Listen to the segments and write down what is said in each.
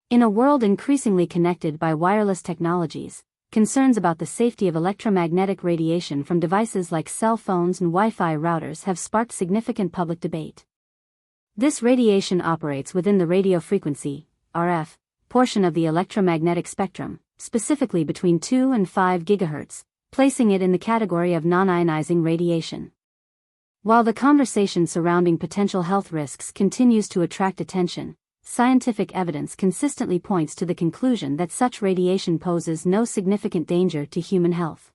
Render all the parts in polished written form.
In a world increasingly connected by wireless technologies, concerns about the safety of electromagnetic radiation from devices like cell phones and Wi-Fi routers have sparked significant public debate. This radiation operates within the radiofrequency (RF) portion of the electromagnetic spectrum, specifically between 2 and 5 GHz, placing it in the category of non-ionizing radiation. While the conversation surrounding potential health risks continues to attract attention, scientific evidence consistently points to the conclusion that such radiation poses no significant danger to human health.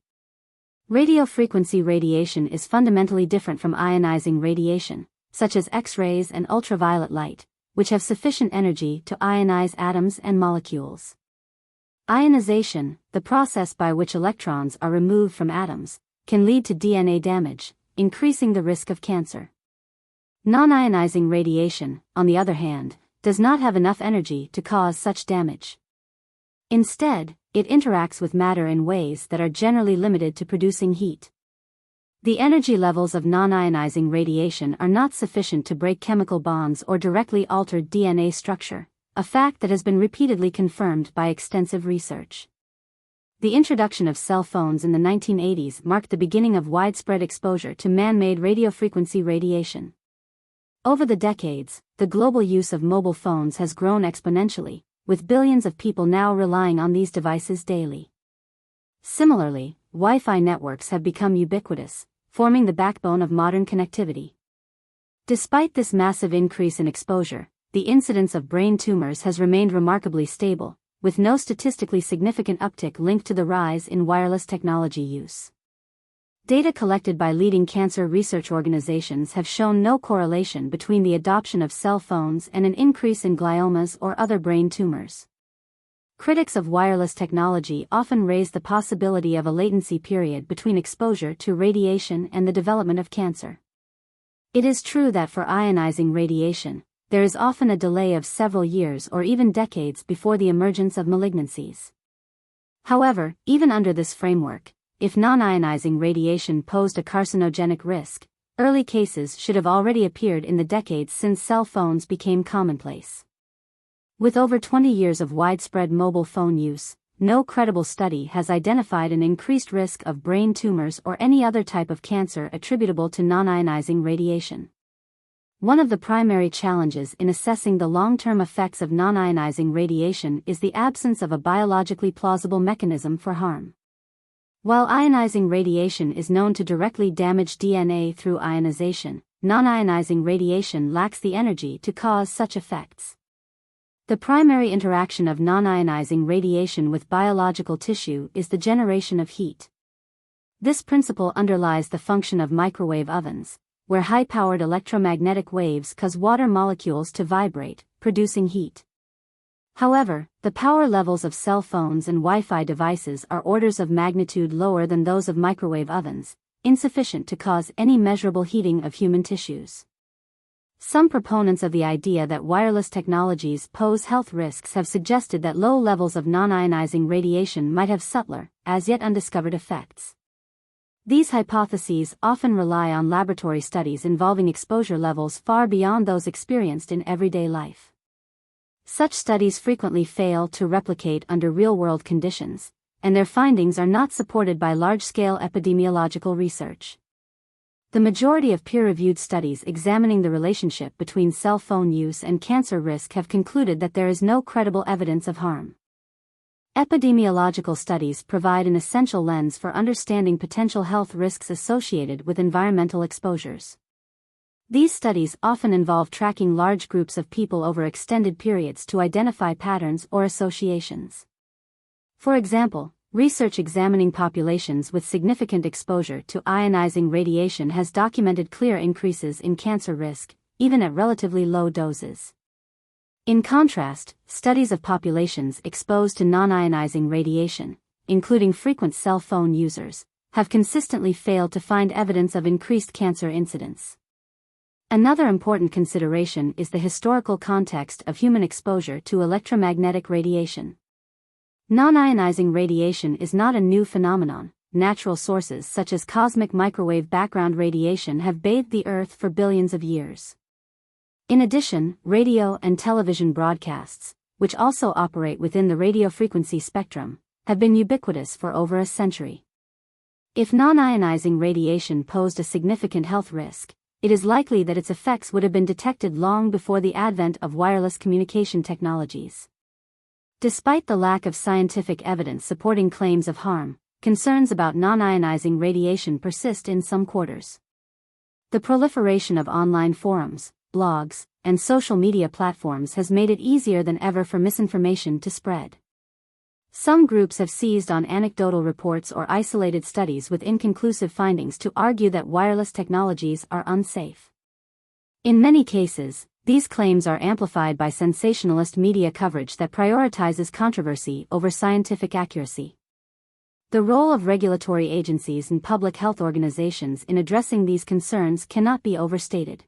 Radiofrequency radiation is fundamentally different from ionizing radiation, such as X-rays and ultraviolet light, which have sufficient energy to ionize atoms and molecules. Ionization, the process by which electrons are removed from atoms, can lead to DNA damage, increasing the risk of cancer. Non-ionizing radiation, on the other hand, does not have enough energy to cause such damage. Instead, it interacts with matter in ways that are generally limited to producing heat. The energy levels of non-ionizing radiation are not sufficient to break chemical bonds or directly alter DNA structure, a fact that has been repeatedly confirmed by extensive research. The introduction of cell phones in the 1980s marked the beginning of widespread exposure to man-made radiofrequency radiation. Over the decades, the global use of mobile phones has grown exponentially, with billions of people now relying on these devices daily. Similarly, Wi-Fi networks have become ubiquitous, forming the backbone of modern connectivity. Despite this massive increase in exposure, the incidence of brain tumors has remained remarkably stable, with no statistically significant uptick linked to the rise in wireless technology use. Data collected by leading cancer research organizations have shown no correlation between the adoption of cell phones and an increase in gliomas or other brain tumors. Critics of wireless technology often raise the possibility of a latency period between exposure to radiation and the development of cancer. It is true that for ionizing radiation, there is often a delay of several years or even decades before the emergence of malignancies. However, even under this framework, if non-ionizing radiation posed a carcinogenic risk, early cases should have already appeared in the decades since cell phones became commonplace. With over 20 years of widespread mobile phone use, no credible study has identified an increased risk of brain tumors or any other type of cancer attributable to non-ionizing radiation. One of the primary challenges in assessing the long-term effects of non-ionizing radiation is the absence of a biologically plausible mechanism for harm. While ionizing radiation is known to directly damage DNA through ionization, non-ionizing radiation lacks the energy to cause such effects. The primary interaction of non-ionizing radiation with biological tissue is the generation of heat. This principle underlies the function of microwave ovens, where high-powered electromagnetic waves cause water molecules to vibrate, producing heat. However, the power levels of cell phones and Wi-Fi devices are orders of magnitude lower than those of microwave ovens, insufficient to cause any measurable heating of human tissues. Some proponents of the idea that wireless technologies pose health risks have suggested that low levels of non-ionizing radiation might have subtler, as yet undiscovered effects. These hypotheses often rely on laboratory studies involving exposure levels far beyond those experienced in everyday life. Such studies frequently fail to replicate under real-world conditions, and their findings are not supported by large-scale epidemiological research. The majority of peer-reviewed studies examining the relationship between cell phone use and cancer risk have concluded that there is no credible evidence of harm. Epidemiological studies provide an essential lens for understanding potential health risks associated with environmental exposures. These studies often involve tracking large groups of people over extended periods to identify patterns or associations. For example, research examining populations with significant exposure to ionizing radiation has documented clear increases in cancer risk, even at relatively low doses. In contrast, studies of populations exposed to non-ionizing radiation, including frequent cell phone users, have consistently failed to find evidence of increased cancer incidence. Another important consideration is the historical context of human exposure to electromagnetic radiation. Non-ionizing radiation is not a new phenomenon. Natural sources such as cosmic microwave background radiation have bathed the Earth for billions of years. In addition, radio and television broadcasts, which also operate within the radiofrequency spectrum, have been ubiquitous for over a century. If non-ionizing radiation posed a significant health risk, it is likely that its effects would have been detected long before the advent of wireless communication technologies. Despite the lack of scientific evidence supporting claims of harm, concerns about non-ionizing radiation persist in some quarters. The proliferation of online forums, blogs, and social media platforms has made it easier than ever for misinformation to spread. Some groups have seized on anecdotal reports or isolated studies with inconclusive findings to argue that wireless technologies are unsafe. In many cases, these claims are amplified by sensationalist media coverage that prioritizes controversy over scientific accuracy. The role of regulatory agencies and public health organizations in addressing these concerns cannot be overstated.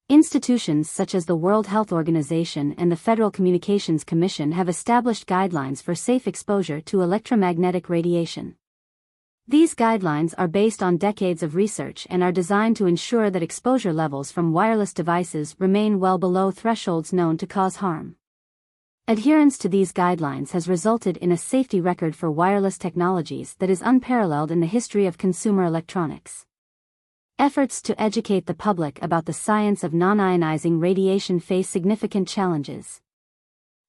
Institutions such as the World Health Organization and the Federal Communications Commission have established guidelines for safe exposure to electromagnetic radiation. These guidelines are based on decades of research and are designed to ensure that exposure levels from wireless devices remain well below thresholds known to cause harm. Adherence to these guidelines has resulted in a safety record for wireless technologies that is unparalleled in the history of consumer electronics. Efforts to educate the public about the science of non-ionizing radiation face significant challenges.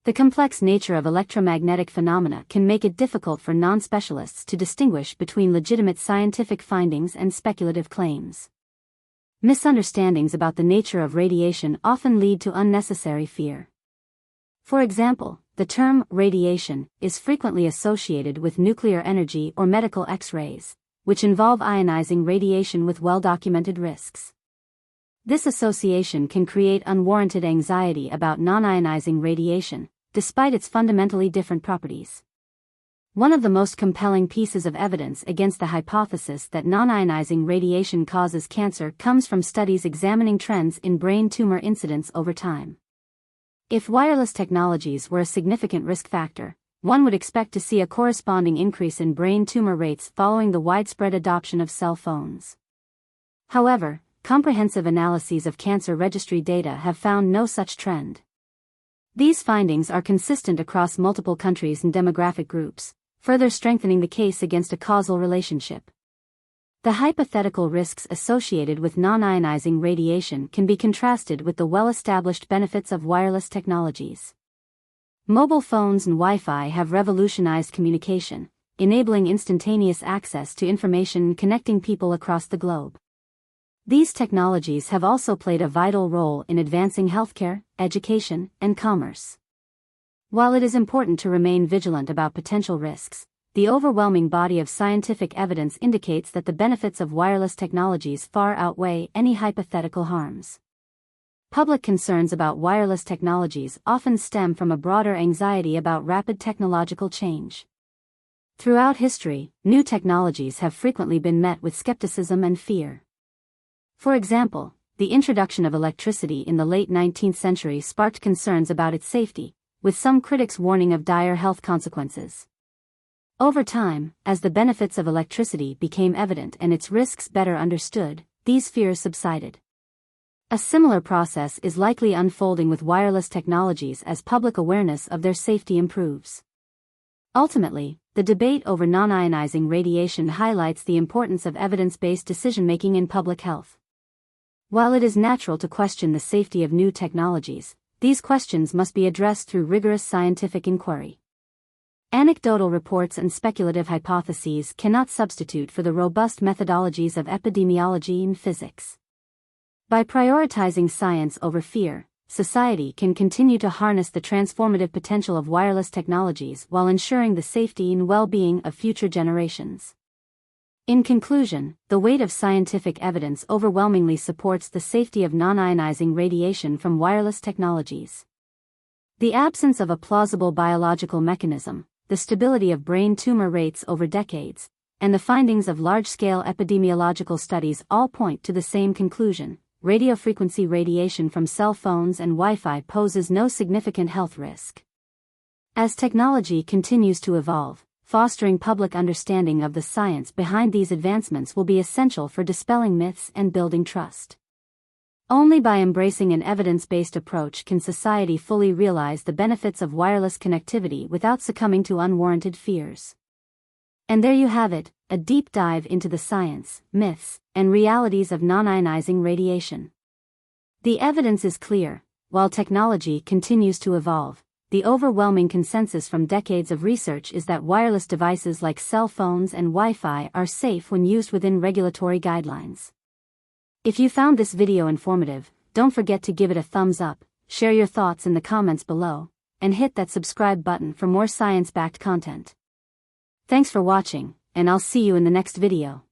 The complex nature of electromagnetic phenomena can make it difficult for non-specialists to distinguish between legitimate scientific findings and speculative claims. Misunderstandings about the nature of radiation often lead to unnecessary fear. For example, the term radiation is frequently associated with nuclear energy or medical X-rays, which involve ionizing radiation with well-documented risks. This association can create unwarranted anxiety about non-ionizing radiation, despite its fundamentally different properties. One of the most compelling pieces of evidence against the hypothesis that non-ionizing radiation causes cancer comes from studies examining trends in brain tumor incidence over time. If wireless technologies were a significant risk factor, one would expect to see a corresponding increase in brain tumor rates following the widespread adoption of cell phones. However, comprehensive analyses of cancer registry data have found no such trend. These findings are consistent across multiple countries and demographic groups, further strengthening the case against a causal relationship. The hypothetical risks associated with non-ionizing radiation can be contrasted with the well-established benefits of wireless technologies. Mobile phones and Wi-Fi have revolutionized communication, enabling instantaneous access to information and connecting people across the globe. These technologies have also played a vital role in advancing healthcare, education, and commerce. While it is important to remain vigilant about potential risks, the overwhelming body of scientific evidence indicates that the benefits of wireless technologies far outweigh any hypothetical harms. Public concerns about wireless technologies often stem from a broader anxiety about rapid technological change. Throughout history, new technologies have frequently been met with skepticism and fear. For example, the introduction of electricity in the late 19th century sparked concerns about its safety, with some critics warning of dire health consequences. Over time, as the benefits of electricity became evident and its risks better understood, these fears subsided. A similar process is likely unfolding with wireless technologies as public awareness of their safety improves. Ultimately, the debate over non-ionizing radiation highlights the importance of evidence-based decision-making in public health. While it is natural to question the safety of new technologies, these questions must be addressed through rigorous scientific inquiry. Anecdotal reports and speculative hypotheses cannot substitute for the robust methodologies of epidemiology and physics. By prioritizing science over fear, society can continue to harness the transformative potential of wireless technologies while ensuring the safety and well-being of future generations. In conclusion, the weight of scientific evidence overwhelmingly supports the safety of non-ionizing radiation from wireless technologies. The absence of a plausible biological mechanism, the stability of brain tumor rates over decades, and the findings of large-scale epidemiological studies all point to the same conclusion. Radiofrequency radiation from cell phones and Wi-Fi poses no significant health risk. As technology continues to evolve, fostering public understanding of the science behind these advancements will be essential for dispelling myths and building trust. Only by embracing an evidence-based approach can society fully realize the benefits of wireless connectivity without succumbing to unwarranted fears. And there you have it, a deep dive into the science, myths, and realities of non-ionizing radiation. The evidence is clear. While technology continues to evolve, the overwhelming consensus from decades of research is that wireless devices like cell phones and Wi-Fi are safe when used within regulatory guidelines. If you found this video informative, don't forget to give it a thumbs up, share your thoughts in the comments below, and hit that subscribe button for more science-backed content. Thanks for watching, and I'll see you in the next video.